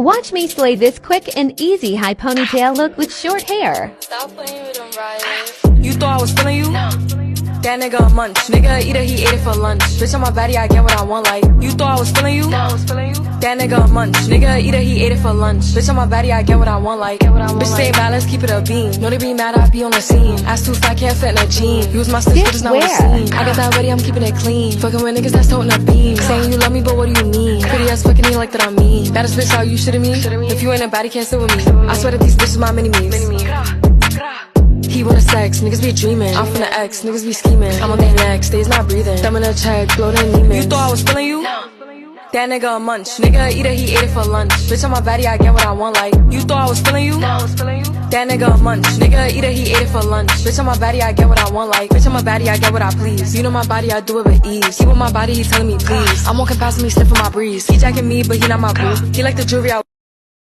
Watch me slay this quick and easy high ponytail look with short hair. Stop playing with them riders. You thought I was feeling you? That nigga a munch. Nigga eater, he ate it for lunch. Bitch on my body, I get what I want like. You thought I was feeling you? That nigga a munch. Nigga eater, he ate it for lunch. Bitch on my body, I get what I want like. Bitch stay mad, let's keep it a beam. Know they be mad, I be on the scene. Ass too fat, can't fit in a jean. Use my stitch, but it's not what it seems. I got that ready, I'm keeping it clean. Fucking with niggas that's toting a beam. Saying you love me, but what do you mean? Pretty ass fucking me like that I'm mean. Baddest bitch, how you shitting me? If you ain't a baddie, can't sit with me. I swear that these bitches my mini-me's. He wanna sex, niggas be dreaming. I'm from the X, niggas be scheming. I'm on their neck, stays not breathing. Thumb in a check, blow their demons. You thought I was feeling you? That nigga a munch. Nigga eater, he ate it for lunch. Bitch on my body, I get what I want like. You thought I was feeling you? That nigga a munch. Nigga eater, he ate it for lunch. Bitch on my body, I get what I want like. Bitch on my body, I get what I please. You know my body, I do it with ease. He with my body, he telling me please. I'm walking past me, sniffing my breeze. He jacking me, but he not my boo. He like the jewelry I